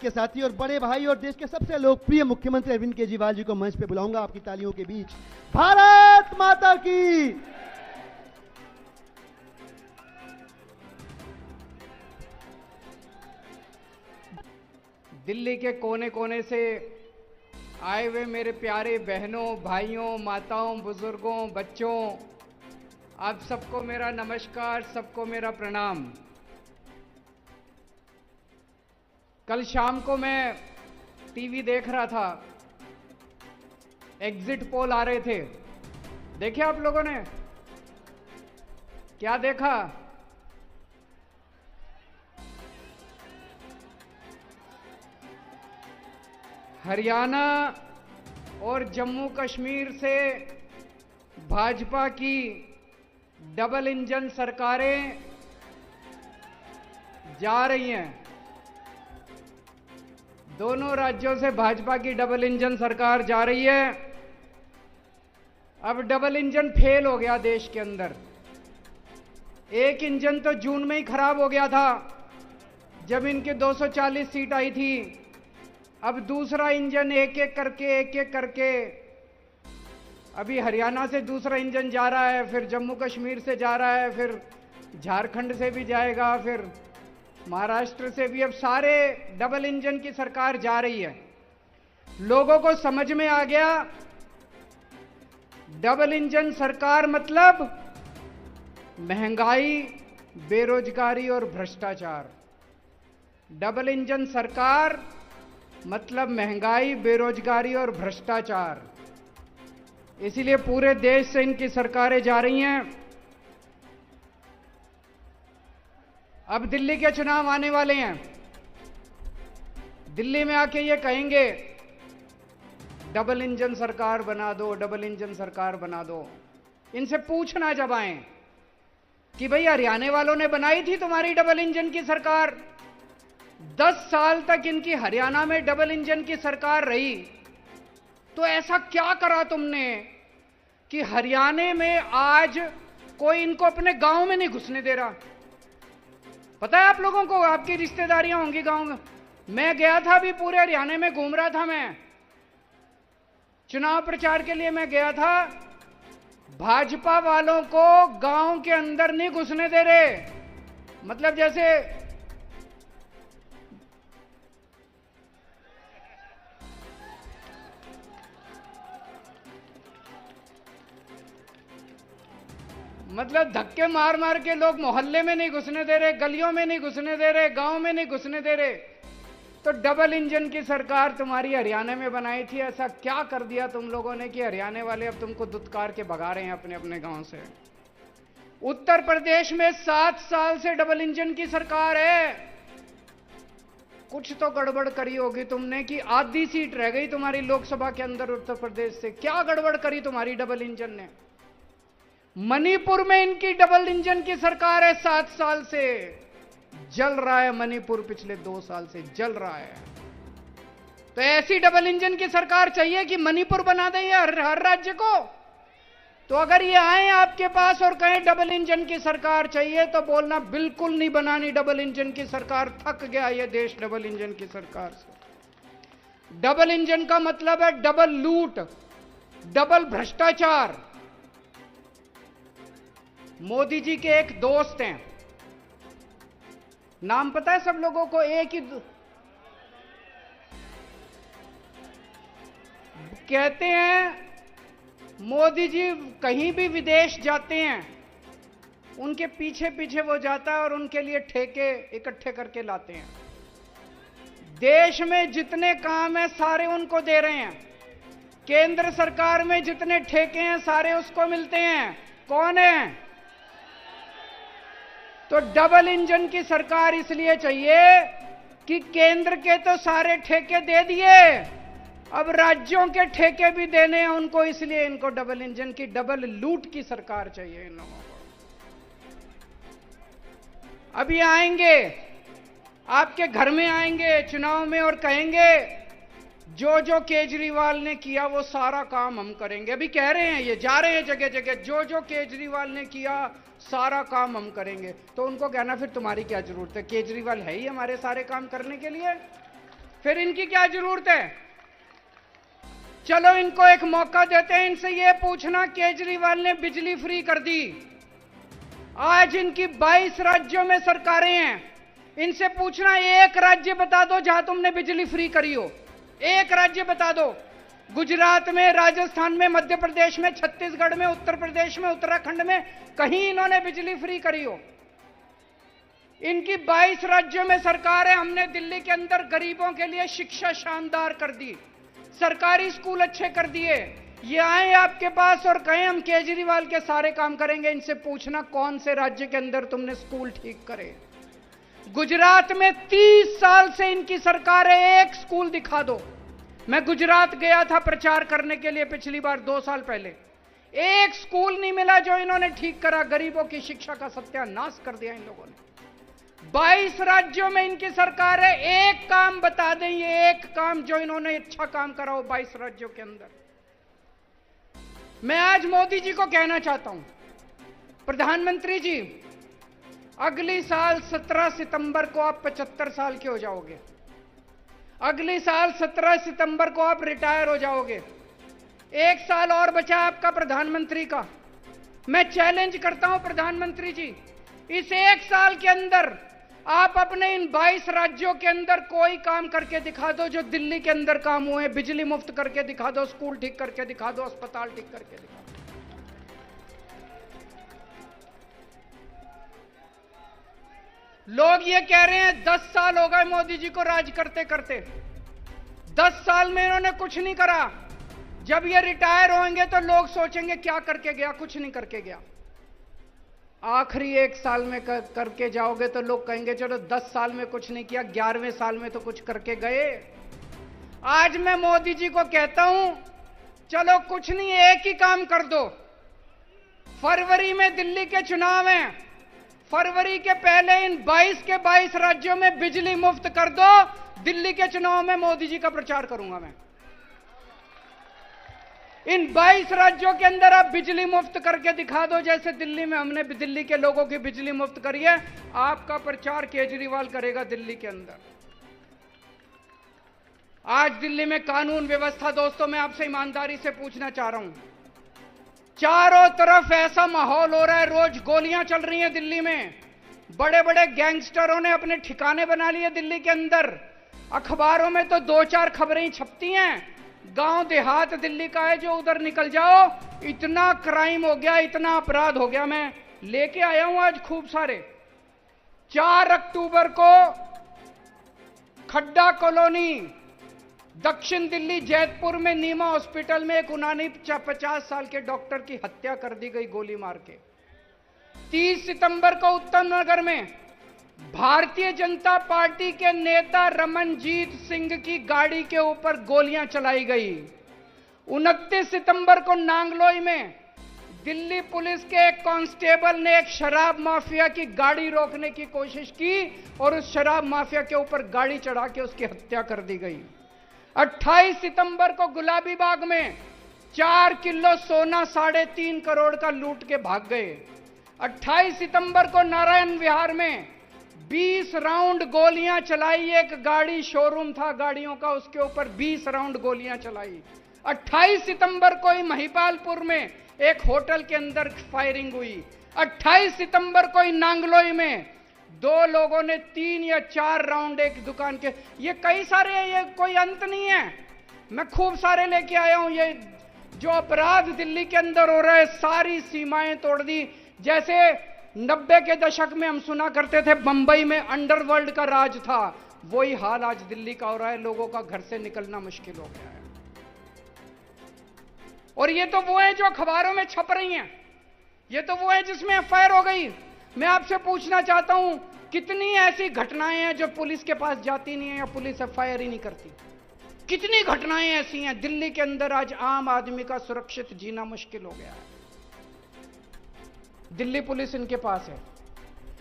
के साथी और बड़े भाई और देश के सबसे लोकप्रिय मुख्यमंत्री अरविंद केजरीवाल जी को मंच पे बुलाऊंगा आपकी तालियों के बीच। भारत माता की। दिल्ली के कोने कोने से आए हुए मेरे प्यारे बहनों, भाइयों, माताओं, बुजुर्गों, बच्चों, आप सबको मेरा नमस्कार, सबको मेरा प्रणाम। कल शाम को मैं टीवी देख रहा था, एग्जिट पोल आ रहे थे। देखे आप लोगों ने? क्या देखा? हरियाणा और जम्मू कश्मीर से भाजपा की डबल इंजन सरकारें जा रही हैं। दोनों राज्यों से भाजपा की डबल इंजन सरकार जा रही है। अब डबल इंजन फेल हो गया देश के अंदर। एक इंजन तो जून में ही खराब हो गया था जब इनके 240 सीट आई थी। अब दूसरा इंजन एक एक करके अभी हरियाणा से दूसरा इंजन जा रहा है, फिर जम्मू कश्मीर से जा रहा है, फिर झारखंड से भी जाएगा, फिर महाराष्ट्र से भी। अब सारे डबल इंजन की सरकार जा रही है। लोगों को समझ में आ गया डबल इंजन सरकार मतलब महंगाई, बेरोजगारी और भ्रष्टाचार। डबल इंजन सरकार मतलब महंगाई, बेरोजगारी और भ्रष्टाचार। इसीलिए पूरे देश से इनकी सरकारें जा रही हैं। अब दिल्ली के चुनाव आने वाले हैं। दिल्ली में आके ये कहेंगे डबल इंजन सरकार बना दो, डबल इंजन सरकार बना दो। इनसे पूछना जब आए कि भाई हरियाणा वालों ने बनाई थी तुम्हारी डबल इंजन की सरकार, 10 साल तक इनकी हरियाणा में डबल इंजन की सरकार रही, तो ऐसा क्या करा तुमने कि हरियाणा में आज कोई इनको अपने गांव में नहीं घुसने दे रहा? पता है आप लोगों को, आपकी रिश्तेदारियां होंगी गांव में। मैं गया था, अभी पूरे हरियाणा में घूम रहा था। मैं चुनाव प्रचार के लिए मैं गया था। भाजपा वालों को गांव के अंदर नहीं घुसने दे रहे। मतलब जैसे धक्के मार मार के लोग मोहल्ले में नहीं घुसने दे रहे, गलियों में नहीं घुसने दे रहे, गांव में नहीं घुसने दे रहे। तो डबल इंजन की सरकार तुम्हारी हरियाणा में बनाई थी। ऐसा क्या कर दिया तुम लोगों ने कि हरियाणा वाले अब तुमको दुत्कार के भगा रहे हैं अपने अपने गांव से? उत्तर प्रदेश में 7 साल से डबल इंजन की सरकार है। कुछ तो गड़बड़ करी होगी तुमने कि आधी सीट रह गई तुम्हारी लोकसभा के अंदर उत्तर प्रदेश से। क्या गड़बड़ करी तुम्हारी डबल इंजन ने? मणिपुर में इनकी डबल इंजन की सरकार है। 7 साल से जल रहा है मणिपुर, पिछले 2 साल से जल रहा है। तो ऐसी डबल इंजन की सरकार चाहिए कि मणिपुर बना दें हर राज्य को? तो अगर ये आए आपके पास और कहें डबल इंजन की सरकार चाहिए, तो बोलना बिल्कुल नहीं बनानी डबल इंजन की सरकार। थक गया ये देश डबल इंजन की सरकार से। डबल इंजन का मतलब है डबल लूट, डबल भ्रष्टाचार। मोदी जी के एक दोस्त हैं, नाम पता है सब लोगों को? एक ही कहते हैं मोदी जी कहीं भी विदेश जाते हैं, उनके पीछे पीछे वो जाता है और उनके लिए ठेके इकट्ठे करके लाते हैं। देश में जितने काम है सारे उनको दे रहे हैं। केंद्र सरकार में जितने ठेके हैं सारे उसको मिलते हैं। कौन है? तो डबल इंजन की सरकार इसलिए चाहिए कि केंद्र के तो सारे ठेके दे दिए, अब राज्यों के ठेके भी देने हैं उनको, इसलिए इनको डबल इंजन की, डबल लूट की सरकार चाहिए इन लोगों को। अभी आएंगे, आपके घर में आएंगे चुनाव में और कहेंगे जो जो केजरीवाल ने किया वो सारा काम हम करेंगे। अभी कह रहे हैं, ये जा रहे हैं जगह जगह, जो जो केजरीवाल ने किया सारा काम हम करेंगे। तो उनको कहना फिर तुम्हारी क्या जरूरत है? केजरीवाल है ही हमारे सारे काम करने के लिए। फिर इनकी क्या जरूरत है? चलो इनको एक मौका देते हैं, इनसे ये पूछना, केजरीवाल ने बिजली फ्री कर दी, आज इनकी 22 राज्यों में सरकारें हैं, इनसे पूछना एक राज्य बता दो जहां तुमने बिजली फ्री करी हो, एक राज्य बता दो। गुजरात में, राजस्थान में, मध्य प्रदेश में, छत्तीसगढ़ में, उत्तर प्रदेश में, उत्तराखंड में कहीं इन्होंने बिजली फ्री करी हो? इनकी 22 राज्यों में सरकार है। हमने दिल्ली के अंदर गरीबों के लिए शिक्षा शानदार कर दी, सरकारी स्कूल अच्छे कर दिए। ये आए आपके पास और कहें हम केजरीवाल के सारे काम करेंगे, इनसे पूछना कौन से राज्य के अंदर तुमने स्कूल ठीक करे? गुजरात में 30 साल से इनकी सरकार है, एक स्कूल दिखा दो। मैं गुजरात गया था प्रचार करने के लिए पिछली बार 2 साल पहले, एक स्कूल नहीं मिला जो इन्होंने ठीक करा। गरीबों की शिक्षा का सत्यानाश कर दिया इन लोगों ने। 22 राज्यों में इनकी सरकार है, एक काम बता दें, ये एक काम जो इन्होंने अच्छा काम करा हो 22 राज्यों के अंदर। मैं आज मोदी जी को कहना चाहता हूं, प्रधानमंत्री जी, अगली साल 17 सितंबर को आप 75 साल के हो जाओगे, अगली साल 17 सितंबर को आप रिटायर हो जाओगे, 1 साल और बचा आपका प्रधानमंत्री का। मैं चैलेंज करता हूं प्रधानमंत्री जी, इस 1 साल के अंदर आप अपने इन 22 राज्यों के अंदर कोई काम करके दिखा दो जो दिल्ली के अंदर काम हुए। बिजली मुफ्त करके दिखा दो, स्कूल ठीक करके दिखा दो, अस्पताल ठीक करके दिखा दो। लोग ये कह रहे हैं 10 साल हो गए मोदी जी को राज करते करते, 10 साल में इन्होंने कुछ नहीं करा। जब ये रिटायर होंगे तो लोग सोचेंगे क्या करके गया, कुछ नहीं करके गया। आखिरी 1 साल में करके जाओगे तो लोग कहेंगे चलो 10 साल में कुछ नहीं किया, 11वें साल में तो कुछ करके गए। आज मैं मोदी जी को कहता हूं, चलो कुछ नहीं, एक ही काम कर दो। फरवरी में दिल्ली के चुनाव हैं, फरवरी के पहले इन 22 के 22 राज्यों में बिजली मुफ्त कर दो। दिल्ली के चुनाव में मोदी जी का प्रचार करूंगा मैं। इन 22 राज्यों के अंदर आप बिजली मुफ्त करके दिखा दो, जैसे दिल्ली में हमने दिल्ली के लोगों की बिजली मुफ्त करी है। आपका प्रचार केजरीवाल करेगा दिल्ली के अंदर। आज दिल्ली में कानून व्यवस्था, दोस्तों मैं आपसे ईमानदारी से पूछना चाह रहा हूं, चारों तरफ ऐसा माहौल हो रहा है, रोज गोलियां चल रही हैं दिल्ली में, बड़े बड़े गैंगस्टरों ने अपने ठिकाने बना लिए दिल्ली के अंदर। अखबारों में तो 2-4 खबरें ही छपती हैं, गांव देहात दिल्ली का है, जो उधर निकल जाओ इतना क्राइम हो गया, इतना अपराध हो गया। मैं लेके आया हूं आज खूब सारे। 4 अक्टूबर को खड्डा कॉलोनी, दक्षिण दिल्ली जैतपुर में नीमा हॉस्पिटल में एक 49 साल के डॉक्टर की हत्या कर दी गई गोली मार के। 30 सितंबर को उत्तम नगर में भारतीय जनता पार्टी के नेता रमनजीत सिंह की गाड़ी के ऊपर गोलियां चलाई गई। 29 सितंबर को नांगलोई में दिल्ली पुलिस के एक कांस्टेबल ने एक शराब माफिया की गाड़ी रोकने की कोशिश की और उस शराब माफिया के ऊपर गाड़ी चढ़ा के उसकी हत्या कर दी गई। 28 सितंबर को गुलाबी बाग में 4 किलो सोना 3.5 करोड़ का लूट के भाग गए। 28 सितंबर को नारायण विहार में 20 राउंड गोलियां चलाई, एक गाड़ी शोरूम था गाड़ियों का, उसके ऊपर 20 राउंड गोलियां चलाई। 28 सितंबर को ही महिपालपुर में एक होटल के अंदर फायरिंग हुई। 28 सितंबर को ही नांगलोई में 2 लोगों ने 3 या 4 राउंड एक दुकान के, ये कई सारे हैं, ये कोई अंत नहीं है। मैं खूब सारे लेके आया हूं। ये जो अपराध दिल्ली के अंदर हो रहा है, सारी सीमाएं तोड़ दी। जैसे 90 के दशक में हम सुना करते थे बंबई में अंडरवर्ल्ड का राज था, वही हाल आज दिल्ली का हो रहा है। लोगों का घर से निकलना मुश्किल हो गया है। और ये तो वो है जो अखबारों में छप रही हैं, ये तो वो है जिसमें एफआईआर हो गई। मैं आपसे पूछना चाहता हूं, कितनी ऐसी घटनाएं हैं जो पुलिस के पास जाती नहीं है या पुलिस एफआईआर ही नहीं करती? कितनी घटनाएं ऐसी हैं दिल्ली के अंदर? आज आम आदमी का सुरक्षित जीना मुश्किल हो गया है। दिल्ली पुलिस इनके पास है,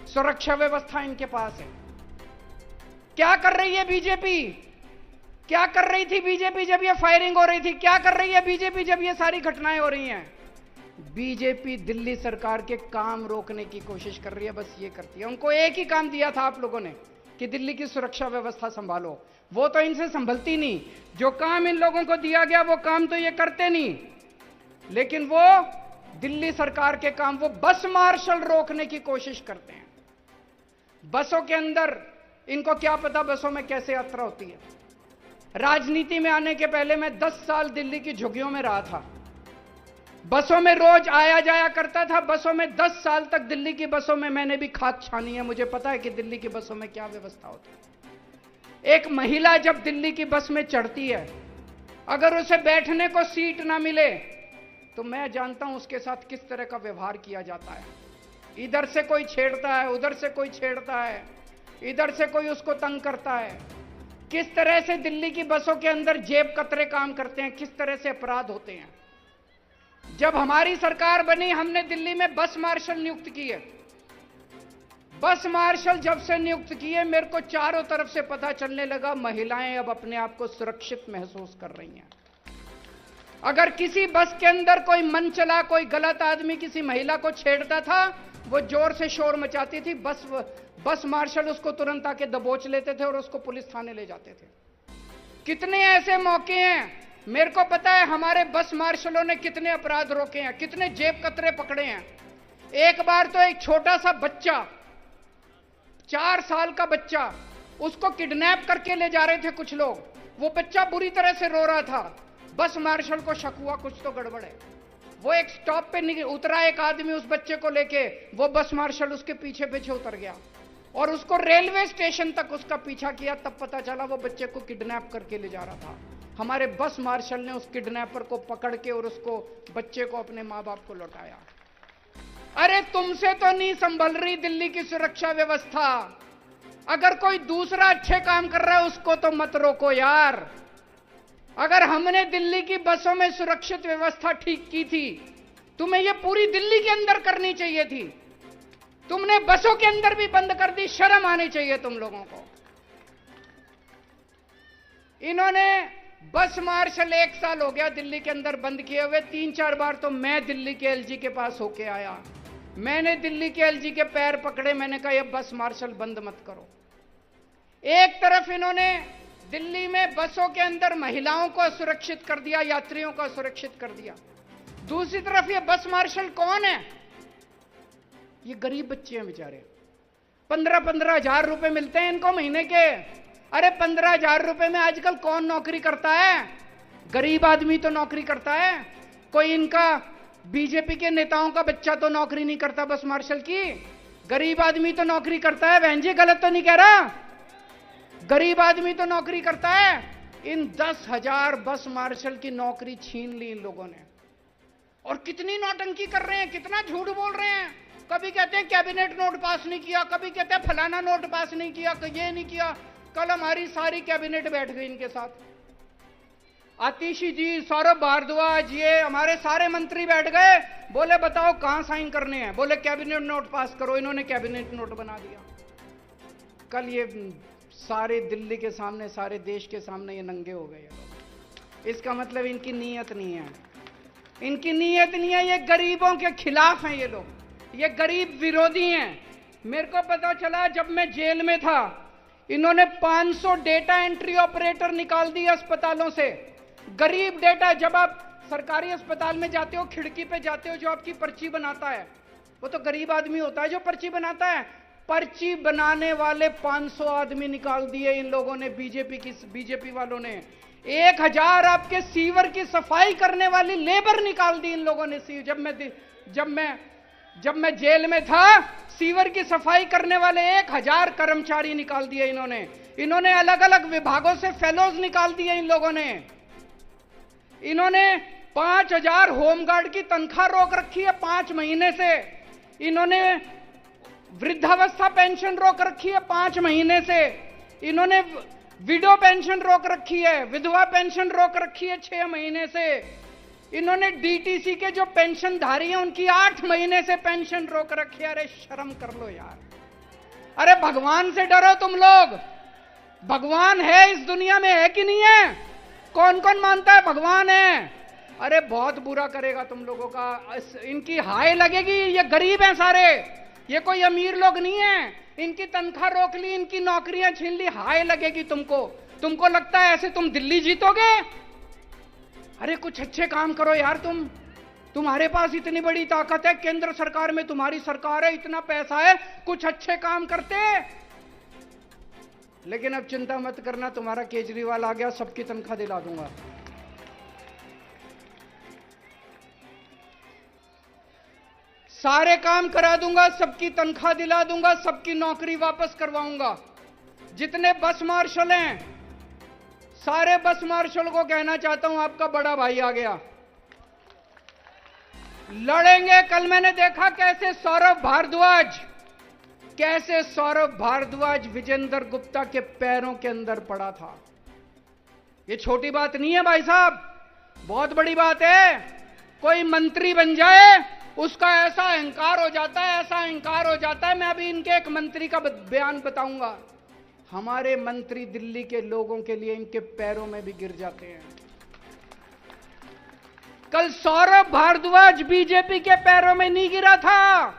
सुरक्षा व्यवस्था इनके पास है। क्या कर रही है बीजेपी? क्या कर रही थी बीजेपी जब ये फायरिंग हो रही थी? क्या कर रही है बीजेपी जब ये सारी घटनाएं हो रही हैं? बीजेपी दिल्ली सरकार के काम रोकने की कोशिश कर रही है, बस ये करती है। उनको एक ही काम दिया था आप लोगों ने कि दिल्ली की सुरक्षा व्यवस्था संभालो। वो तो इनसे संभलती नहीं। जो काम इन लोगों को दिया गया वो काम तो ये करते नहीं, लेकिन वो दिल्ली सरकार के काम, वो बस मार्शल रोकने की कोशिश करते हैं। बसों के अंदर इनको क्या पता बसों में कैसे यात्रा होती है। राजनीति में आने के पहले मैं 10 साल दिल्ली की झुग्गियों में रहा था। बसों में रोज आया जाया करता था। बसों में 10 साल तक दिल्ली की बसों में मैंने भी खाक छानी है। मुझे पता है कि दिल्ली की बसों में क्या व्यवस्था होती है। एक महिला जब दिल्ली की बस में चढ़ती है, अगर उसे बैठने को सीट ना मिले तो मैं जानता हूं उसके साथ किस तरह का व्यवहार किया जाता है। इधर से कोई छेड़ता है, उधर से कोई छेड़ता है, इधर से कोई उसको तंग करता है। किस तरह से दिल्ली की बसों के अंदर जेब कतरे काम करते हैं, किस तरह से अपराध होते हैं। जब हमारी सरकार बनी, हमने दिल्ली में बस मार्शल नियुक्त किए। बस मार्शल जब से नियुक्त किए, मेरे को चारों तरफ से पता चलने लगा महिलाएं अब अपने आप को सुरक्षित महसूस कर रही हैं। अगर किसी बस के अंदर कोई मनचला, कोई गलत आदमी किसी महिला को छेड़ता था, वो जोर से शोर मचाती थी। बस मार्शल उसको तुरंत आके दबोच लेते थे और उसको पुलिस थाने ले जाते थे। कितने ऐसे मौके हैं, मेरे को पता है हमारे बस मार्शलों ने कितने अपराध रोके हैं, कितने जेब कतरे पकड़े हैं। एक बार तो एक छोटा सा बच्चा, 4 साल का बच्चा, उसको किडनैप करके ले जा रहे थे कुछ लोग। वो बच्चा बुरी तरह से रो रहा था। बस मार्शल को शक हुआ कुछ तो गड़बड़ है। वो एक स्टॉप पे उतरा, एक आदमी उस बच्चे को लेके, वो बस मार्शल उसके पीछे पीछे उतर गया और उसको रेलवे स्टेशन तक उसका पीछा किया। तब पता चला वो बच्चे को किडनैप करके ले जा रहा था। हमारे बस मार्शल ने उस किडनैपर को पकड़ के और उसको, बच्चे को, अपने मां बाप को लौटाया। अरे तुमसे तो नहीं संभल रही दिल्ली की सुरक्षा व्यवस्था। अगर कोई दूसरा अच्छे काम कर रहा है उसको तो मत रोको यार। अगर हमने दिल्ली की बसों में सुरक्षित व्यवस्था ठीक की थी, तुम्हें यह पूरी दिल्ली के अंदर करनी चाहिए थी। तुमने बसों के अंदर भी बंद कर दी। शर्म आनी चाहिए तुम लोगों को। इन्होंने बस मार्शल 1 साल हो गया दिल्ली के अंदर बंद किए हुए। 3-4 बार तो मैं दिल्ली के एलजी के पास होके आया। मैंने दिल्ली के एलजी के पैर पकड़े, मैंने कहा यह बस मार्शल बंद मत करो। एक तरफ इन्होंने दिल्ली में बसों के अंदर महिलाओं को सुरक्षित कर दिया, यात्रियों को सुरक्षित कर दिया। दूसरी तरफ ये बस मार्शल कौन है? ये गरीब बच्चे हैं बेचारे। 15-15 हजार रुपए मिलते हैं इनको महीने के। अरे 15 हजार रुपए में आजकल कौन नौकरी करता है? गरीब आदमी तो नौकरी करता है। कोई इनका बीजेपी के नेताओं का बच्चा तो नौकरी नहीं करता बस मार्शल की। गरीब आदमी तो नौकरी करता है। बहन जी गलत तो नहीं कह रहा? गरीब आदमी तो नौकरी करता है। इन 10,000 बस मार्शल की नौकरी छीन ली इन लोगों ने। और कितनी नौटंकी कर रहे हैं, कितना झूठ बोल रहे हैं। कभी कहते हैं कैबिनेट नोट पास नहीं किया, कभी कहते हैं फलाना नोट पास नहीं किया, ये नहीं किया। कल हमारी सारी कैबिनेट बैठ गई इनके साथ। आतिशी जी, सौरभ भारद्वाज, ये हमारे सारे मंत्री बैठ गए। बोले बताओ कहां साइन करने हैं? बोले कैबिनेट नोट पास करो। इन्होंने कैबिनेट नोट बना दिया। कल ये सारे दिल्ली के सामने, सारे देश के सामने ये नंगे हो गए। इसका मतलब इनकी नीयत नहीं है। इनकी नीयत नहीं है। ये गरीबों के खिलाफ हैं ये लोग। ये गरीब विरोधी हैं। मेरे को पता चला जब मैं जेल में था, इन्होंने 500 डेटा एंट्री ऑपरेटर निकाल दिए अस्पतालों से। गरीब डेटा, जब आप सरकारी अस्पताल में जाते हो, खिड़की पे जाते हो, जो आपकी पर्ची बनाता है वो तो गरीब आदमी होता है जो पर्ची बनाता है। पर्ची बनाने वाले 500 आदमी निकाल दिए इन लोगों ने, बीजेपी वालों ने। 1000 आपके सीवर की सफाई करने वाली लेबर निकाल दी इन लोगों ने। जब मैं जेल में था, सीवर की सफाई करने वाले 1000 कर्मचारी निकाल दिए इन्होंने। इन्होंने अलग अलग विभागों से फेलोज निकाल दिए इन लोगों ने। इन्होंने 5000 होमगार्ड की तनख्वाह रोक रखी है 5 महीने से। इन्होंने वृद्धावस्था पेंशन रोक रखी है 5 महीने से। इन्होंने विडो पेंशन रोक रखी है, विधवा पेंशन रोक रखी है 6 महीने से। इन्होंने डीटीसी के जो पेंशनधारी हैं उनकी 8 महीने से पेंशन रोक रखी है। अरे शर्म कर लो यार। अरे भगवान से डरो तुम लोग। भगवान है इस दुनिया में, है कि नहीं है? कौन कौन मानता है भगवान है? अरे बहुत बुरा करेगा तुम लोगों का। इनकी हाय लगेगी। ये गरीब हैं सारे, ये कोई अमीर लोग नहीं है। इनकी तनख्वाह रोक ली, इनकी नौकरियां छीन ली, हाय लगेगी तुमको। तुमको लगता है ऐसे तुम दिल्ली जीतोगे? अरे कुछ अच्छे काम करो यार, तुम्हारे पास इतनी बड़ी ताकत है, केंद्र सरकार में तुम्हारी सरकार है, इतना पैसा है, कुछ अच्छे काम करते। लेकिन अब चिंता मत करना, तुम्हारा केजरीवाल आ गया, सबकी तनख्वाह दिला दूंगा। सारे काम करा दूंगा, सबकी तनख्वाह दिला दूंगा, सबकी नौकरी वापस करवाऊंगा। जितने बस मार्शल हैं, सारे बस मार्शल को कहना चाहता हूं, आपका बड़ा भाई आ गया, लड़ेंगे। कल मैंने देखा कैसे सौरभ भारद्वाज विजेंद्र गुप्ता के पैरों के अंदर पड़ा था। ये छोटी बात नहीं है भाई साहब, बहुत बड़ी बात है। कोई मंत्री बन जाए, उसका ऐसा अहंकार हो जाता है, मैं अभी इनके एक मंत्री का बयान बताऊंगा। हमारे मंत्री दिल्ली के लोगों के लिए इनके पैरों में भी गिर जाते हैं। कल सौरभ भारद्वाज बीजेपी के पैरों में नहीं गिरा था।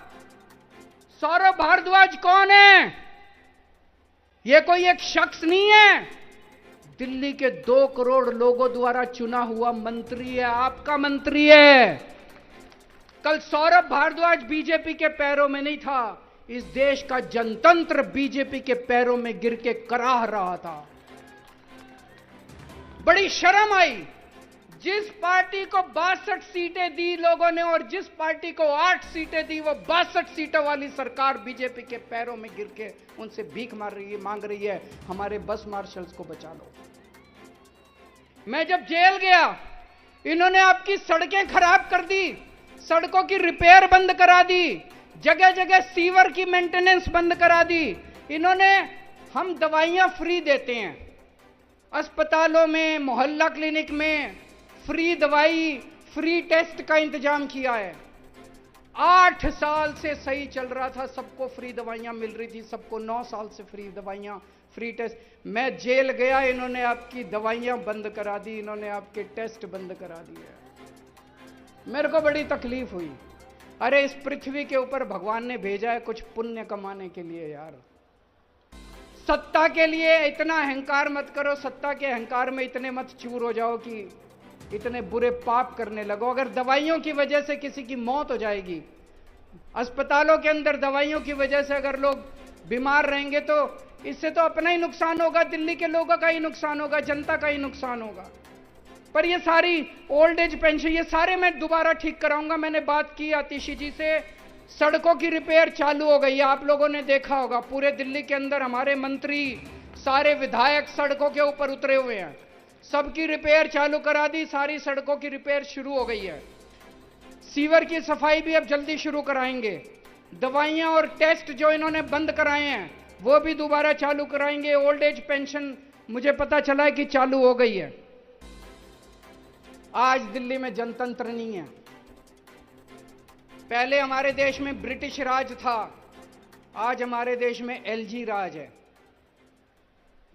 सौरभ भारद्वाज कौन है? यह कोई एक शख्स नहीं है, दिल्ली के 2 करोड़ लोगों द्वारा चुना हुआ मंत्री है, आपका मंत्री है। कल सौरभ भारद्वाज बीजेपी के पैरों में नहीं था, इस देश का जनतंत्र बीजेपी के पैरों में गिर के कराह रहा था। बड़ी शर्म आई, जिस पार्टी को 62 सीटें दी लोगों ने और जिस पार्टी को 8 सीटें दी, वो 62 सीटों वाली सरकार बीजेपी के पैरों में गिर के उनसे भीख मांग रही है, हमारे बस मार्शल्स को बचा लो। मैं जब जेल गया, इन्होंने आपकी सड़कें खराब कर दी, सड़कों की रिपेयर बंद करा दी, जगह जगह सीवर की मेंटेनेंस बंद करा दी। इन्होंने, हम दवाइयां फ्री देते हैं अस्पतालों में, मोहल्ला क्लिनिक में, फ्री दवाई, फ्री टेस्ट का इंतजाम किया है। 8 साल से सही चल रहा था, सबको फ्री दवाइयां मिल रही थी, सबको 9 साल से फ्री दवाइयां, फ्री टेस्ट। मैं जेल गया, इन्होंने आपकी दवाइयां बंद करा दी, इन्होंने आपके टेस्ट बंद करा दिए। मेरे को बड़ी तकलीफ हुई। अरे इस पृथ्वी के ऊपर भगवान ने भेजा है कुछ पुण्य कमाने के लिए यार। सत्ता के लिए इतना अहंकार मत करो, सत्ता के अहंकार में इतने मत चूर हो जाओ कि इतने बुरे पाप करने लगो। अगर दवाइयों की वजह से किसी की मौत हो जाएगी, अस्पतालों के अंदर दवाइयों की वजह से अगर लोग बीमार रहेंगे, तो इससे तो अपना ही नुकसान होगा, दिल्ली के लोगों का ही नुकसान होगा, जनता का ही नुकसान होगा। पर ये सारी ओल्ड एज पेंशन, ये सारे मैं दोबारा ठीक कराऊंगा। मैंने बात की आतिशी जी से, सड़कों की रिपेयर चालू हो गई है, आप लोगों ने देखा होगा। पूरे दिल्ली के अंदर हमारे मंत्री, सारे विधायक सड़कों के ऊपर उतरे हुए हैं, सबकी रिपेयर चालू करा दी, सारी सड़कों की रिपेयर शुरू हो गई है। सीवर की सफाई भी अब जल्दी शुरू कराएंगे। दवाइयां और टेस्ट जो इन्होंने बंद कराए हैं, वो भी दोबारा चालू कराएंगे। ओल्ड एज पेंशन मुझे पता चला है कि चालू हो गई है। आज दिल्ली में जनतंत्र नहीं है। पहले हमारे देश में ब्रिटिश राज था, आज हमारे देश में एलजी राज है।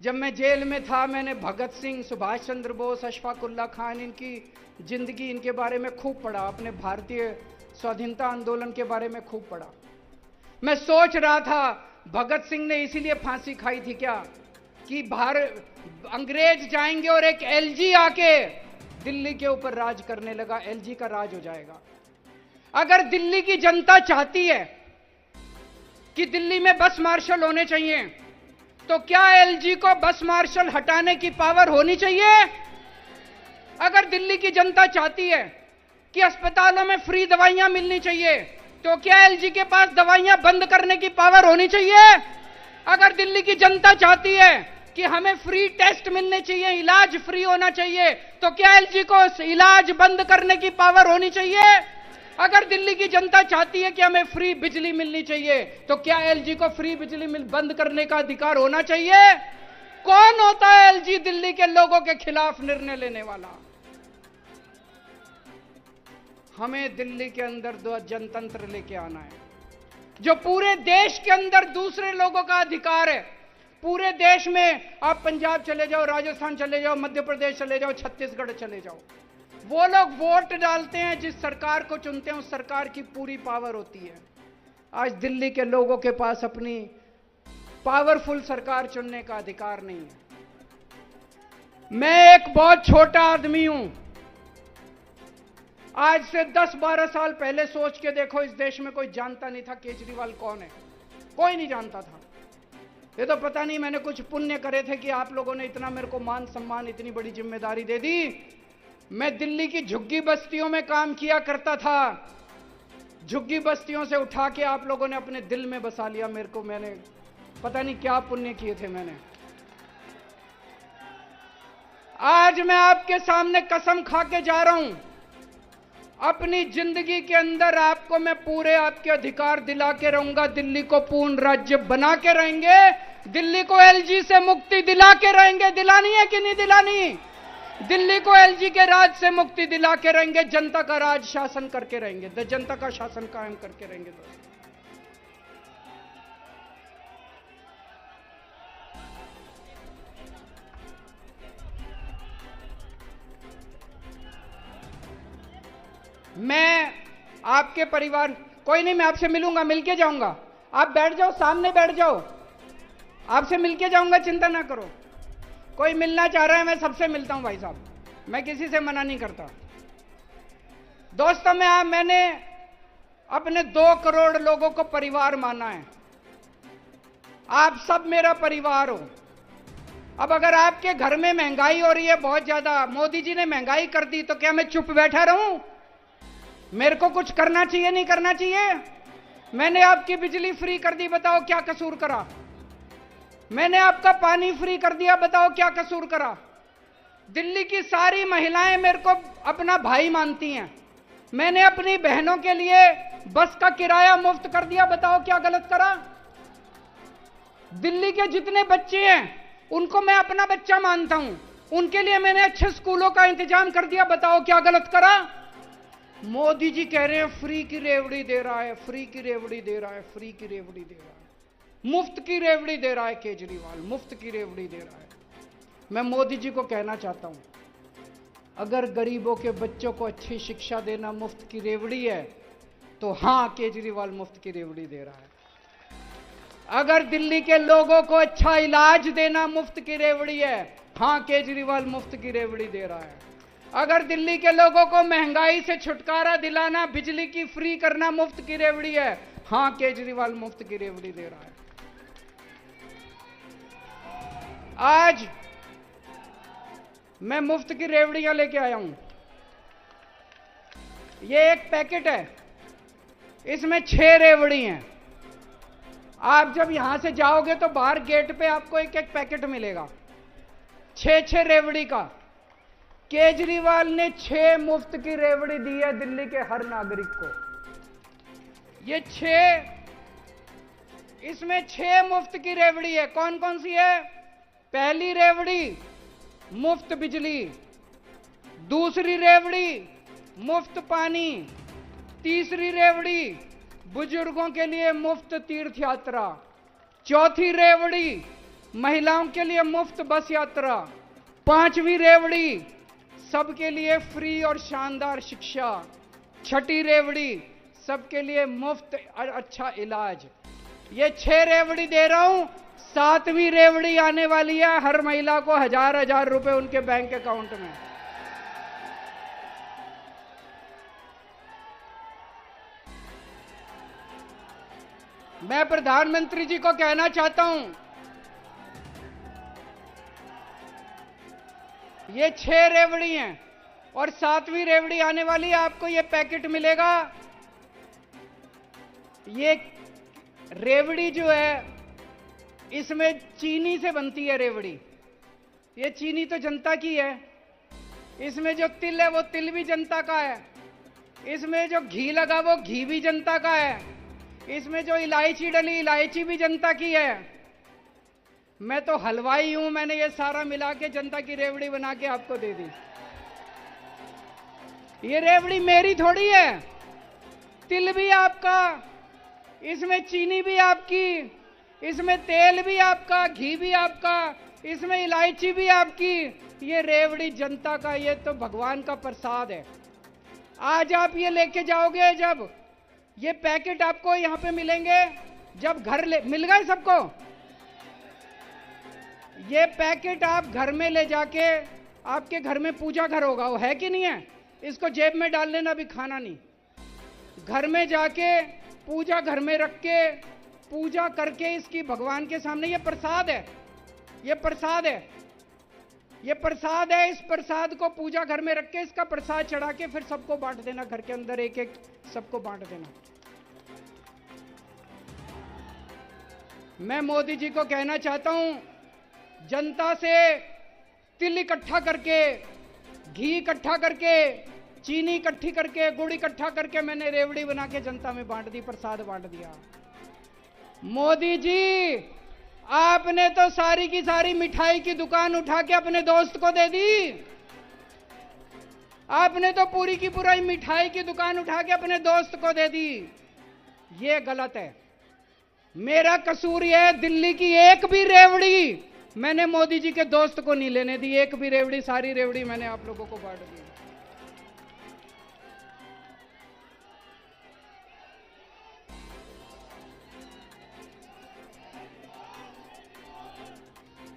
जब मैं जेल में था, मैंने भगत सिंह, सुभाष चंद्र बोस, अशफाक उल्लाह खान, इनकी जिंदगी, इनके बारे में खूब पढ़ा, अपने भारतीय स्वाधीनता आंदोलन के बारे में खूब पढ़ा। मैं सोच रहा था भगत सिंह ने इसीलिए फांसी खाई थी क्या, कि अंग्रेज जाएंगे और एक एलजी आके दिल्ली के ऊपर राज करने लगा, एलजी का राज हो जाएगा। अगर दिल्ली की जनता चाहती है कि दिल्ली में बस मार्शल होने चाहिए, तो क्या एलजी को बस मार्शल हटाने की पावर होनी चाहिए? अगर दिल्ली की जनता चाहती है कि अस्पतालों में फ्री दवाइयां मिलनी चाहिए, तो क्या एलजी के पास दवाइयां बंद करने की पावर होनी चाहिए? अगर दिल्ली की जनता चाहती है कि हमें फ्री टेस्ट मिलने चाहिए, इलाज फ्री होना चाहिए, तो क्या एलजी को इलाज बंद करने की पावर होनी चाहिए? अगर दिल्ली की जनता चाहती है कि हमें फ्री बिजली मिलनी चाहिए, तो क्या एलजी को फ्री बिजली बंद करने का अधिकार होना चाहिए? कौन होता है एलजी दिल्ली के लोगों के खिलाफ निर्णय लेने वाला? हमें दिल्ली के अंदर दो जनतंत्र लेके आना है, जो पूरे देश के अंदर दूसरे लोगों का अधिकार है। पूरे देश में आप पंजाब चले जाओ, राजस्थान चले जाओ, मध्य प्रदेश चले जाओ, छत्तीसगढ़ चले जाओ, वो लोग वोट डालते हैं, जिस सरकार को चुनते हैं उस सरकार की पूरी पावर होती है। आज दिल्ली के लोगों के पास अपनी पावरफुल सरकार चुनने का अधिकार नहीं है। मैं एक बहुत छोटा आदमी हूं। आज से 10-12 साल पहले सोच के देखो, इस देश में कोई जानता नहीं था केजरीवाल कौन है, कोई नहीं जानता था। ये तो पता नहीं मैंने कुछ पुण्य करे थे कि आप लोगों ने इतना मेरे को मान सम्मान, इतनी बड़ी जिम्मेदारी दे दी। मैं दिल्ली की झुग्गी बस्तियों में काम किया करता था, झुग्गी बस्तियों से उठा के आप लोगों ने अपने दिल में बसा लिया मेरे को। मैंने पता नहीं क्या पुण्य किए थे मैंने। आज मैं आपके सामने कसम खा के जा रहा हूं, अपनी जिंदगी के अंदर आपको मैं पूरे आपके अधिकार दिला के रहूंगा। दिल्ली को पूर्ण राज्य बना के रहेंगे, दिल्ली को एलजी से मुक्ति दिला के रहेंगे। दिलानी है कि नहीं दिलानी? दिल्ली को एलजी के राज से मुक्ति दिला के रहेंगे, जनता का राज शासन करके रहेंगे, जनता का शासन कायम करके रहेंगे। दोस्तों, मैं आपके परिवार, कोई नहीं, मैं आपसे मिलूंगा, मिलके जाऊंगा। आप बैठ जाओ, सामने बैठ जाओ, आपसे मिलके जाऊंगा, चिंता ना करो। कोई मिलना चाह रहा है, मैं सबसे मिलता हूं भाई साहब, मैं किसी से मना नहीं करता। दोस्तों, मैंने अपने 2 करोड़ लोगों को परिवार माना है। आप सब मेरा परिवार हो। अब अगर आपके घर में महंगाई हो रही है बहुत ज्यादा, मोदी जी ने महंगाई कर दी, तो क्या मैं चुप बैठा रहूं? मेरे को कुछ करना चाहिए, नहीं करना चाहिए? मैंने आपकी बिजली फ्री कर दी, बताओ क्या कसूर करा? मैंने आपका पानी फ्री कर दिया, बताओ क्या कसूर करा? दिल्ली की सारी महिलाएं मेरे को अपना भाई मानती हैं। मैंने अपनी बहनों के लिए बस का किराया मुफ्त कर दिया, बताओ क्या गलत करा? दिल्ली के जितने बच्चे हैं उनको मैं अपना बच्चा मानता हूं, उनके लिए मैंने अच्छे स्कूलों का इंतजाम कर दिया, बताओ क्या गलत करा? मोदी जी कह रहे हैं फ्री की रेवड़ी दे रहा है, फ्री की रेवड़ी दे रहा है, फ्री की रेवड़ी दे रहा है, मुफ्त की रेवड़ी दे रहा है केजरीवाल, मुफ्त की रेवड़ी दे रहा है। मैं मोदी जी को कहना चाहता हूं, अगर गरीबों के बच्चों को अच्छी शिक्षा देना मुफ्त की रेवड़ी है, तो हां, केजरीवाल मुफ्त की रेवड़ी दे रहा है। अगर दिल्ली के लोगों को अच्छा इलाज देना मुफ्त की रेवड़ी है, हां, केजरीवाल मुफ्त की रेवड़ी दे रहा है। अगर दिल्ली के लोगों को महंगाई से छुटकारा दिलाना, बिजली की फ्री करना मुफ्त की रेवड़ी है, हां, केजरीवाल मुफ्त की रेवड़ी दे रहा है। आज मैं मुफ्त की रेवड़ियां लेके आया हूं। ये एक पैकेट है, इसमें 6 रेवड़ी हैं। आप जब यहां से जाओगे तो बाहर गेट पे आपको एक एक पैकेट मिलेगा, 6 रेवड़ी का। केजरीवाल ने 6 मुफ्त की रेवड़ी दी है दिल्ली के हर नागरिक को। ये 6, इसमें 6 मुफ्त की रेवड़ी है। कौन कौन सी है? पहली रेवड़ी मुफ्त बिजली, दूसरी रेवड़ी मुफ्त पानी, तीसरी रेवड़ी बुजुर्गों के लिए मुफ्त तीर्थ यात्रा, चौथी रेवड़ी महिलाओं के लिए मुफ्त बस यात्रा, 5वीं रेवड़ी सबके लिए फ्री और शानदार शिक्षा, छठी रेवड़ी सबके लिए मुफ्त और अच्छा इलाज। ये 6 रेवड़ी दे रहा हूं, 7वीं रेवड़ी आने वाली है, हर महिला को 1000-1000 रुपए उनके बैंक अकाउंट में। मैं प्रधानमंत्री जी को कहना चाहता हूं, ये 6 रेवड़ी हैं और 7वीं रेवड़ी आने वाली है, आपको ये पैकेट मिलेगा। ये रेवड़ी जो है, इसमें चीनी से बनती है रेवड़ी। ये चीनी तो जनता की है। इसमें जो तिल है वो तिल भी जनता का है। इसमें जो घी लगा वो घी भी जनता का है। इसमें जो इलायची डली इलायची भी जनता की है। मैं तो हलवाई हूं, मैंने ये सारा मिला के जनता की रेवड़ी बना के आपको दे दी। ये रेवड़ी मेरी थोड़ी है, तिल भी आपका, इसमें चीनी भी आपकी, इसमें तेल भी आपका, घी भी आपका, इसमें इलायची भी आपकी। ये रेवड़ी जनता का, ये तो भगवान का प्रसाद है। आज आप ये लेके जाओगे, जब ये पैकेट आपको यहां पे मिलेंगे, जब घर मिल गए सबको, ये पैकेट आप घर में ले जाके आपके घर में पूजा घर होगा, वो है कि नहीं है? इसको जेब में डाल लेना, अभी खाना नहीं। घर में जाके पूजा घर में रख के पूजा करके इसकी भगवान के सामने, ये प्रसाद है, ये प्रसाद है, ये प्रसाद है। इस प्रसाद को पूजा घर में रख के इसका प्रसाद चढ़ा के फिर सबको बांट देना, घर के अंदर एक एक सबको बांट देना। मैं मोदी जी को कहना चाहता हूं, जनता से तिल इकट्ठा करके, घी इकट्ठा करके, चीनी इकट्ठी करके, गुड़ इकट्ठा करके मैंने रेवड़ी बना के जनता में बांट दी, प्रसाद बांट दिया। मोदी जी, आपने तो सारी की सारी मिठाई की दुकान उठा के अपने दोस्त को दे दी। आपने तो पूरी की पूरी मिठाई की दुकान उठा के अपने दोस्त को दे दी। ये गलत है। मेरा कसूर यह है, दिल्ली की एक भी रेवड़ी मैंने मोदी जी के दोस्त को नहीं लेने दी। एक भी रेवड़ी, सारी रेवड़ी मैंने आप लोगों को बांट दी।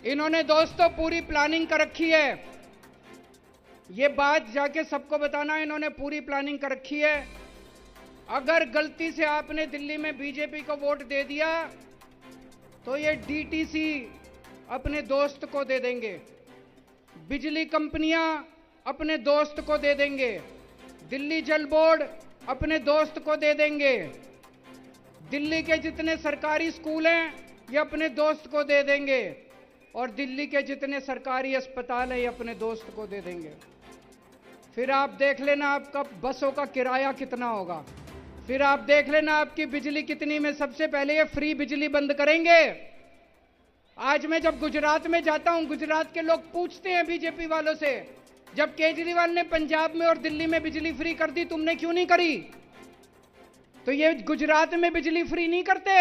इन्होंने दोस्तों पूरी प्लानिंग कर रखी है। ये बात जाके सबको बताना, इन्होंने पूरी प्लानिंग कर रखी है। अगर गलती से आपने दिल्ली में बीजेपी को वोट दे दिया तो ये डीटीसी अपने दोस्त को दे देंगे, बिजली कंपनियां अपने दोस्त को दे देंगे, दिल्ली जल बोर्ड अपने दोस्त को दे देंगे, दिल्ली के जितने सरकारी स्कूल हैं ये अपने दोस्त को दे देंगे, और दिल्ली के जितने सरकारी अस्पताल हैं ये अपने दोस्त को दे देंगे। फिर आप देख लेना आपका बसों का किराया कितना होगा, फिर आप देख लेना आपकी बिजली कितनी में। सबसे पहले ये फ्री बिजली बंद करेंगे। आज मैं जब गुजरात में जाता हूं, गुजरात के लोग पूछते हैं बीजेपी वालों से, जब केजरीवाल ने पंजाब में और दिल्ली में बिजली फ्री कर दी, तुमने क्यों नहीं करी? तो ये गुजरात में बिजली फ्री नहीं करते,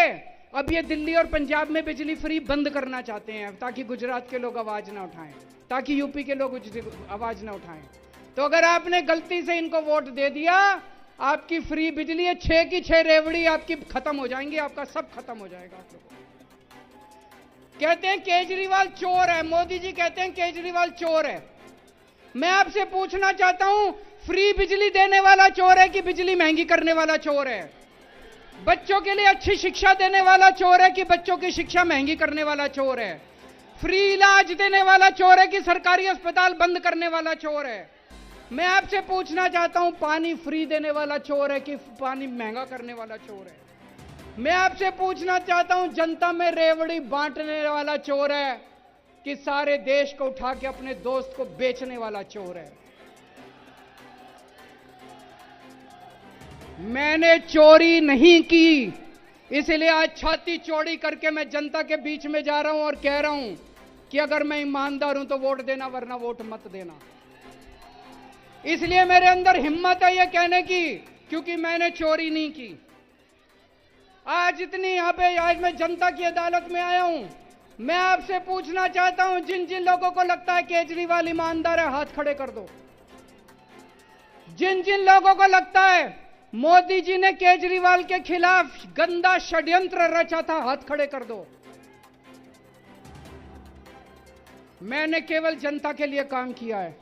अब ये दिल्ली और पंजाब में बिजली फ्री बंद करना चाहते हैं, ताकि गुजरात के लोग आवाज ना उठाएं, ताकि यूपी के लोग आवाज ना उठाएं। तो अगर आपने गलती से इनको वोट दे दिया, आपकी फ्री बिजली है, 6 की 6 रेवड़ी आपकी खत्म हो जाएंगी, आपका सब खत्म हो जाएगा। आप लोग कहते हैं केजरीवाल चोर है, मोदी जी कहते हैं केजरीवाल चोर है। मैं आपसे पूछना चाहता हूं, फ्री बिजली देने वाला चोर है कि बिजली महंगी करने वाला चोर है? बच्चों के लिए अच्छी शिक्षा देने वाला चोर है कि बच्चों की शिक्षा महंगी करने वाला चोर है? फ्री इलाज देने वाला चोर है कि सरकारी अस्पताल बंद करने वाला चोर है? मैं आपसे पूछना चाहता हूं, पानी फ्री देने वाला चोर है कि पानी महंगा करने वाला चोर है? मैं आपसे पूछना चाहता हूं, जनता में रेवड़ी बांटने वाला चोर है कि सारे देश को उठा के अपने दोस्त को बेचने वाला चोर है? मैंने चोरी नहीं की, इसलिए आज छाती चौड़ी करके मैं जनता के बीच में जा रहा हूं और कह रहा हूं कि अगर मैं ईमानदार हूं तो वोट देना, वरना वोट मत देना। इसलिए मेरे अंदर हिम्मत है ये कहने की, क्योंकि मैंने चोरी नहीं की। आज इतनी यहां पे, आज मैं जनता की अदालत में आया हूं। मैं आपसे पूछना चाहता हूं, जिन जिन लोगों को लगता है केजरीवाल ईमानदार है, हाथ खड़े कर दो। जिन जिन लोगों को लगता है मोदी जी ने केजरीवाल के खिलाफ गंदा षड्यंत्र रचा था, हाथ खड़े कर दो। मैंने केवल जनता के लिए काम किया है,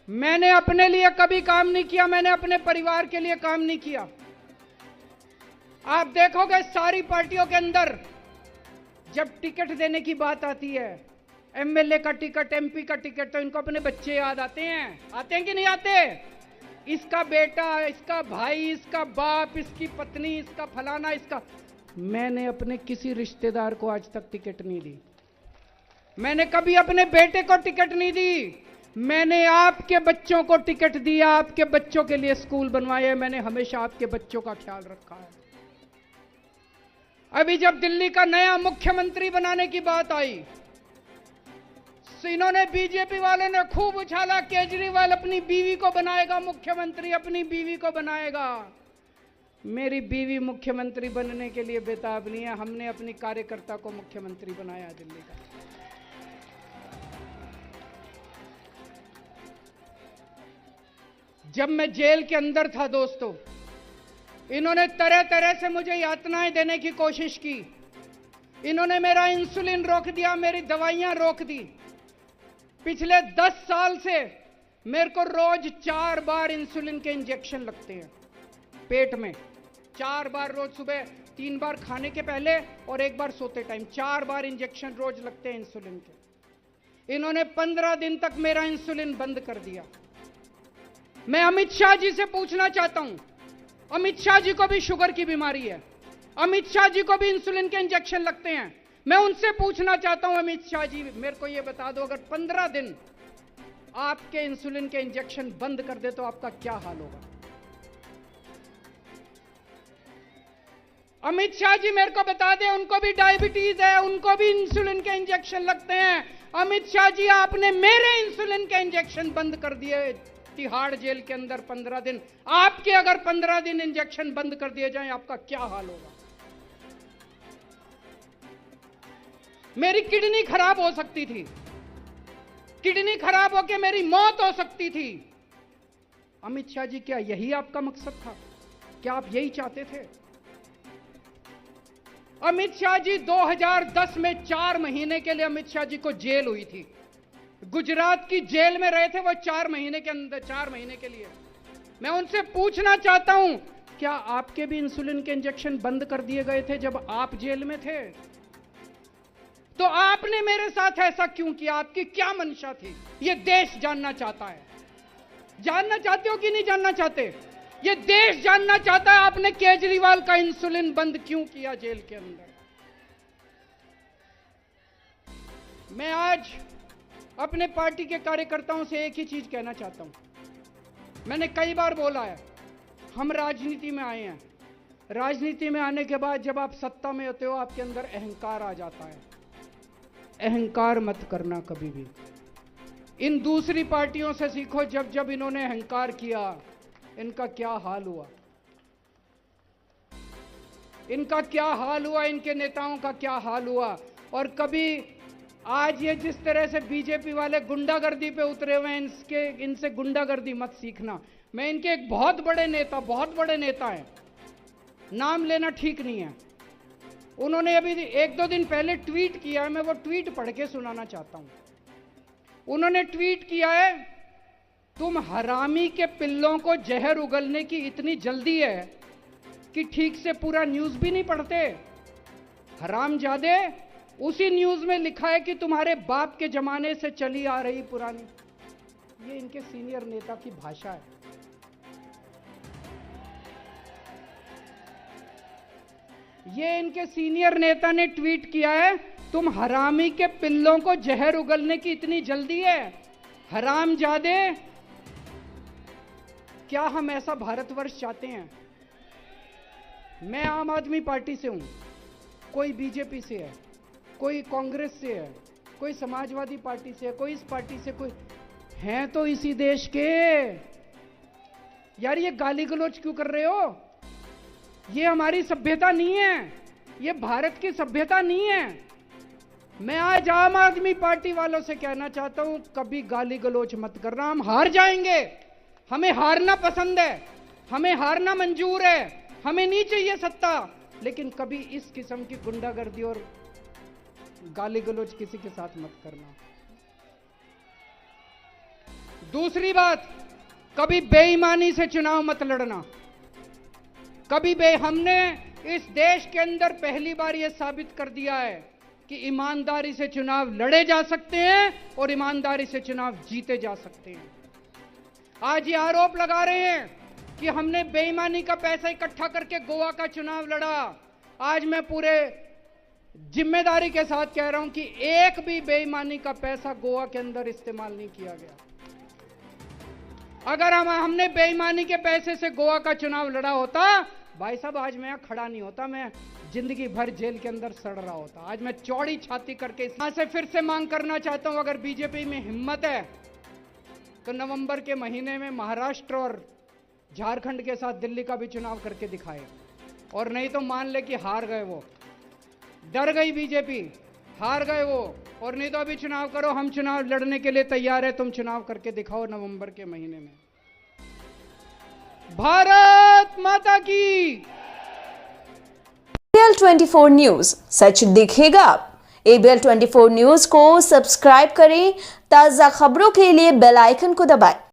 मैंने अपने लिए कभी काम नहीं किया, मैंने अपने परिवार के लिए काम नहीं किया। आप देखोगे सारी पार्टियों के अंदर जब टिकट देने की बात आती है, एमएलए का टिकट, एमपी का टिकट, तो इनको अपने बच्चे याद आते हैं कि नहीं आते? इसका बेटा, इसका भाई, इसका बाप, इसकी पत्नी, इसका फलाना, इसका। मैंने अपने किसी रिश्तेदार को आज तक टिकट नहीं दी, मैंने कभी अपने बेटे को टिकट नहीं दी। मैंने आपके बच्चों को टिकट दिया, आपके बच्चों के लिए स्कूल बनवाए, मैंने हमेशा आपके बच्चों का ख्याल रखा है। अभी जब दिल्ली का नया मुख्यमंत्री बनाने की बात आई, इन्होंने बीजेपी वाले ने खूब उछाला, केजरीवाल अपनी बीवी को बनाएगा मुख्यमंत्री, अपनी बीवी को बनाएगा। मेरी बीवी मुख्यमंत्री बनने के लिए बेताब नहीं है, हमने अपनी कार्यकर्ता को मुख्यमंत्री बनाया दिल्ली का। जब मैं जेल के अंदर था दोस्तों, इन्होंने तरह तरह से मुझे यातनाएं देने की कोशिश की। इन्होंने मेरा इंसुलिन रोक दिया, मेरी दवाइयां रोक दी। पिछले 10 साल से मेरे को रोज 4 बार इंसुलिन के इंजेक्शन लगते हैं पेट में। 4 बार रोज, सुबह 3 बार खाने के पहले और 1 बार सोते टाइम, 4 बार इंजेक्शन रोज लगते हैं इंसुलिन के। इन्होंने 15 दिन तक मेरा इंसुलिन बंद कर दिया। मैं अमित शाह जी से पूछना चाहता हूं, अमित शाह जी को भी शुगर की बीमारी है, अमित शाह जी को भी इंसुलिन के इंजेक्शन लगते हैं। मैं उनसे पूछना चाहता हूं, अमित शाह जी मेरे को यह बता दो, अगर 15 दिन आपके इंसुलिन के इंजेक्शन बंद कर दे तो आपका क्या हाल होगा? अमित शाह जी मेरे को बता दें, उनको भी डायबिटीज है, उनको भी इंसुलिन के इंजेक्शन लगते हैं। अमित शाह जी आपने मेरे इंसुलिन के इंजेक्शन बंद कर दिए तिहाड़ जेल के अंदर 15 दिन। आपके अगर 15 दिन इंजेक्शन बंद कर दिए जाएं, आपका क्या हाल होगा? मेरी किडनी खराब हो सकती थी, किडनी खराब होकर मेरी मौत हो सकती थी। अमित शाह जी क्या यही आपका मकसद था? क्या आप यही चाहते थे? अमित शाह जी 2010 में 4 महीने के लिए अमित शाह जी को जेल हुई थी। गुजरात की जेल में रहे थे वो 4 महीने के अंदर, 4 महीने के लिए। मैं उनसे पूछना चाहता हूं, क्या आपके भी इंसुलिन के इंजेक्शन बंद कर दिए गए थे जब आप जेल में थे? तो आपने मेरे साथ ऐसा क्यों किया? आपकी क्या मंशा थी? यह देश जानना चाहता है। जानना चाहते हो कि नहीं जानना चाहते? यह देश जानना चाहता है आपने केजरीवाल का इंसुलिन बंद क्यों किया जेल के अंदर। मैं आज अपने पार्टी के कार्यकर्ताओं से एक ही चीज कहना चाहता हूं। मैंने कई बार बोला है, हम राजनीति में आए हैं। राजनीति में आने के बाद जब आप सत्ता में होते हो, आपके अंदर अहंकार आ जाता है। अहंकार मत करना कभी भी। इन दूसरी पार्टियों से सीखो, जब जब इन्होंने अहंकार किया, इनका क्या हाल हुआ, इनका क्या हाल हुआ, इनके नेताओं का क्या हाल हुआ। और कभी आज ये जिस तरह से बीजेपी वाले गुंडागर्दी पे उतरे हुए हैं, इनसे गुंडागर्दी मत सीखना। मैं इनके एक बहुत बड़े नेता हैं, नाम लेना ठीक नहीं है। उन्होंने अभी 1-2 दिन पहले ट्वीट किया है, मैं वो ट्वीट पढ़ के सुनाना चाहता हूं। उन्होंने ट्वीट किया है, तुम हरामी के पिल्लों को जहर उगलने की इतनी जल्दी है कि ठीक से पूरा न्यूज भी नहीं पढ़ते। हरामजादे, उसी न्यूज में लिखा है कि तुम्हारे बाप के जमाने से चली आ रही पुरानी। ये इनके सीनियर नेता की भाषा है। ये इनके सीनियर नेता ने ट्वीट किया है, तुम हरामी के पिल्लों को जहर उगलने की इतनी जल्दी है। हरामजादे, क्या हम ऐसा भारतवर्ष चाहते हैं? मैं आम आदमी पार्टी से हूं, कोई बीजेपी से है, कोई कांग्रेस से है, कोई समाजवादी पार्टी से है, कोई इस पार्टी से, कोई हैं तो इसी देश के। यार ये गाली गलौज क्यों कर रहे हो? ये हमारी सभ्यता नहीं है, ये भारत की सभ्यता नहीं है। मैं आज आम आदमी पार्टी वालों से कहना चाहता हूं, कभी गाली गलौज मत करना। हम हार जाएंगे, हमें हारना पसंद है, हमें हारना मंजूर है, हमें नहीं चाहिए सत्ता, लेकिन कभी इस किस्म की गुंडागर्दी और गाली गलौज किसी के साथ मत करना। दूसरी बात, कभी बेईमानी से चुनाव मत लड़ना। कभी हमने इस देश के अंदर पहली बार यह साबित कर दिया है कि ईमानदारी से चुनाव लड़े जा सकते हैं और ईमानदारी से चुनाव जीते जा सकते हैं। आज ये आरोप लगा रहे हैं कि हमने बेईमानी का पैसा इकट्ठा करके गोवा का चुनाव लड़ा। आज मैं पूरे जिम्मेदारी के साथ कह रहा हूं कि एक भी बेईमानी का पैसा गोवा के अंदर इस्तेमाल नहीं किया गया। अगर हमने बेईमानी के पैसे से गोवा का चुनाव लड़ा होता, भाई साहब आज मैं यहां खड़ा नहीं होता, मैं जिंदगी भर जेल के अंदर सड़ रहा होता। आज मैं चौड़ी छाती करके यहां से फिर से मांग करना चाहता हूं, अगर बीजेपी में हिम्मत है तो नवंबर के महीने में महाराष्ट्र और झारखंड के साथ दिल्ली का भी चुनाव करके दिखाए। और नहीं तो मान ले कि हार गए, वो डर गई बीजेपी, हार गए वो। और नहीं तो अभी चुनाव करो, हम चुनाव लड़ने के लिए तैयार है, तुम चुनाव करके दिखाओ नवंबर के महीने में। भारत माता की। RTL 24 न्यूज, सच दिखेगा। ABL 24 न्यूज को सब्सक्राइब करें। ताज़ा खबरों के लिए बेल आइकन को दबाएं।